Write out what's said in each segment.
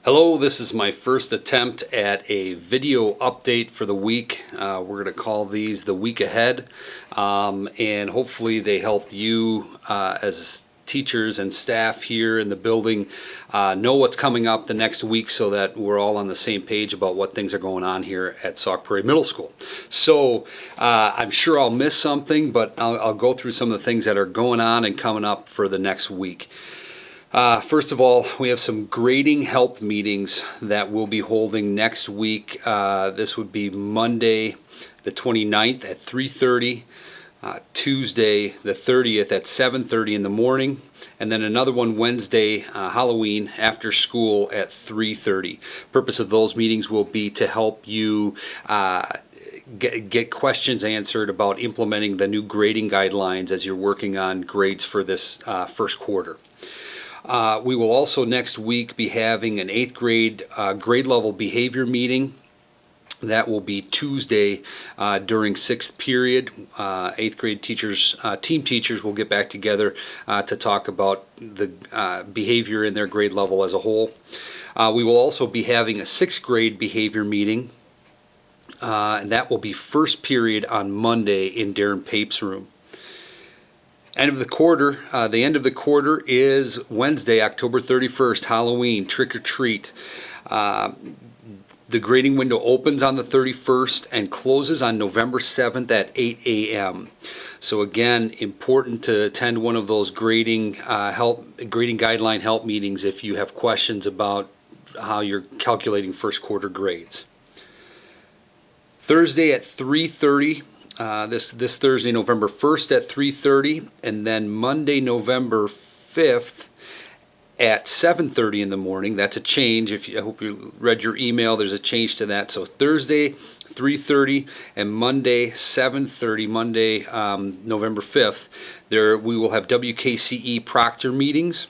Hello, this is my first attempt at a video update for the week. We're going to call these the week ahead, and hopefully they help you as teachers and staff here in the building know what's coming up the next week so that we're all on the same page about what things are going on here at Sauk Prairie Middle School. So I'm sure I'll miss something, but I'll go through some of the things that are going on and coming up for the next week. First of all, we have some grading help meetings that we'll be holding next week. This would be Monday, the 29th at 3:30, Tuesday, the 30th at 7:30 in the morning, and then another one Wednesday, Halloween, after school at 3:30. Purpose of those meetings will be to help you get questions answered about implementing the new grading guidelines as you're working on grades for this first quarter. We will also next week be having an 8th grade grade level behavior meeting. That will be Tuesday during 6th period. 8th grade teachers, team teachers will get back together to talk about the behavior in their grade level as a whole. We will also be having a 6th grade behavior meeting, and that will be first period on Monday in Darren Pape's room. The end of the quarter is Wednesday, October 31st, Halloween, trick or treat. The grading window opens on the 31st and closes on November 7th at 8 a.m. So again, important to attend one of those grading guideline help meetings if you have questions about how you're calculating first quarter grades. Thursday at 3:30. This Thursday, November 1st at 3:30, and then Monday, November 5th at 7:30 in the morning. That's a change. I hope you read your email. There's a change to that. So Thursday, 3:30, and Monday, 7:30. Monday, November 5th. We will have WKCE proctor meetings.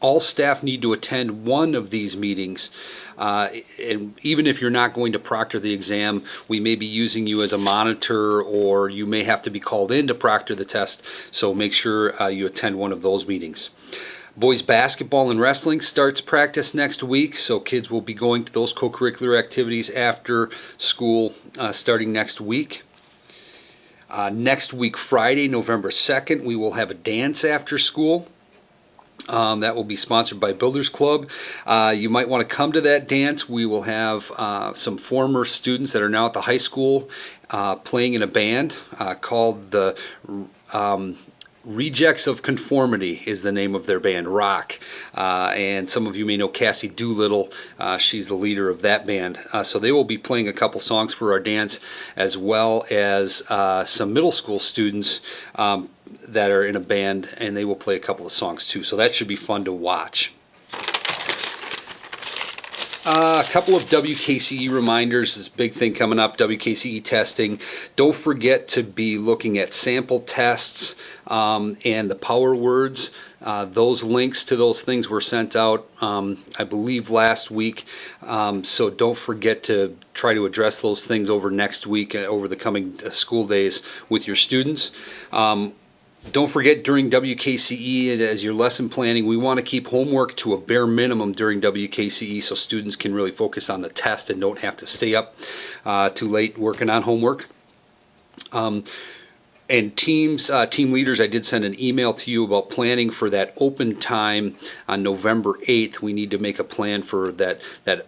All staff need to attend one of these meetings. And even if you're not going to proctor the exam, we may be using you as a monitor, or you may have to be called in to proctor the test. So make sure you attend one of those meetings. Boys basketball and wrestling starts practice next week, so kids will be going to those co-curricular activities after school starting next week. Next week, Friday, November 2nd, we will have a dance after school. That will be sponsored by Builders Club. You might want to come to that dance. We will have some former students that are now at the high school playing in a band called the Rejects of Conformity is the name of their band, Rock. And some of you may know Cassie Doolittle. She's the leader of that band. So they will be playing a couple songs for our dance, as well as some middle school students that are in a band, and they will play a couple of songs too. So that should be fun to watch. A couple of WKCE reminders. This big thing coming up, WKCE testing. Don't forget to be looking at sample tests and the power words. Those links to those things were sent out, I believe, last week. So don't forget to try to address those things over next week, over the coming school days with your students. Don't forget, during WKCE, as your lesson planning, we want to keep homework to a bare minimum during WKCE so students can really focus on the test and don't have to stay up too late working on homework. And team leaders, I did send an email to you about planning for that open time on November 8th. We need to make a plan for that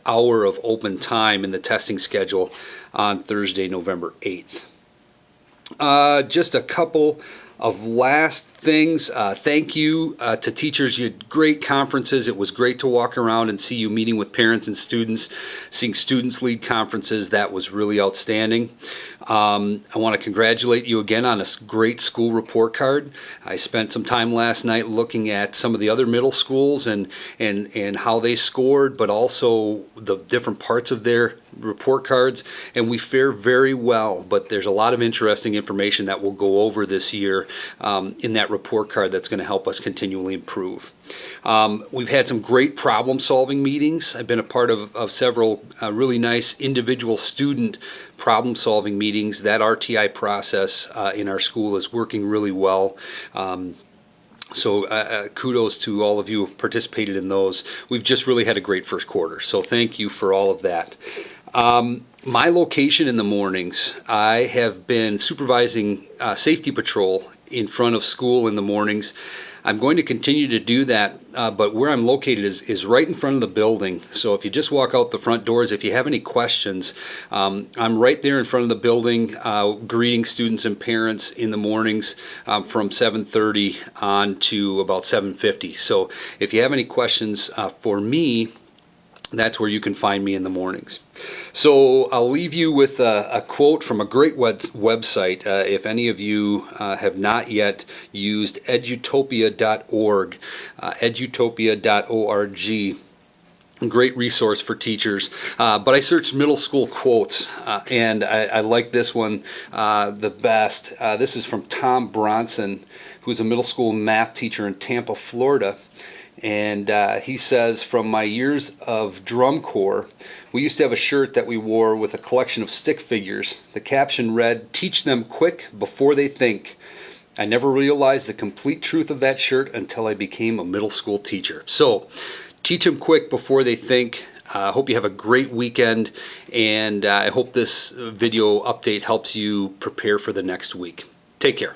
hour of open time in the testing schedule on Thursday, November 8th. Just a couple of last things. Thank you to teachers. You had great conferences. It was great to walk around and see you meeting with parents and students, seeing students lead conferences. That was really outstanding. I want to congratulate you again on a great school report card. I spent some time last night looking at some of the other middle schools and how they scored, but also the different parts of their report cards, and we fare very well, but there's a lot of interesting information that we'll go over this year in that report card that's going to help us continually improve. We've had some great problem solving meetings. I've been a part of several really nice individual student problem solving meetings. That RTI process in our school is working really well. So kudos to all of you who have participated in those. We've just really had a great first quarter. So thank you for all of that. My location in the mornings, I have been supervising safety patrol in front of school in the mornings. I'm going to continue to do that, but where I'm located is right in front of the building. So if you just walk out the front doors, if you have any questions, I'm right there in front of the building, greeting students and parents in the mornings from 7:30 on to about 7:50. So if you have any questions for me, that's where you can find me in the mornings. So I'll leave you with a quote from a great website. If any of you have not yet used edutopia.org, edutopia.org. Great resource for teachers. But I searched middle school quotes, and I like this one the best. This is from Tom Bronson, who's a middle school math teacher in Tampa, Florida. And he says, from my years of drum corps, we used to have a shirt that we wore with a collection of stick figures. The caption read, "Teach them quick before they think." I never realized the complete truth of that shirt until I became a middle school teacher. So, teach them quick before they think. I hope you have a great weekend, and I hope this video update helps you prepare for the next week. Take care.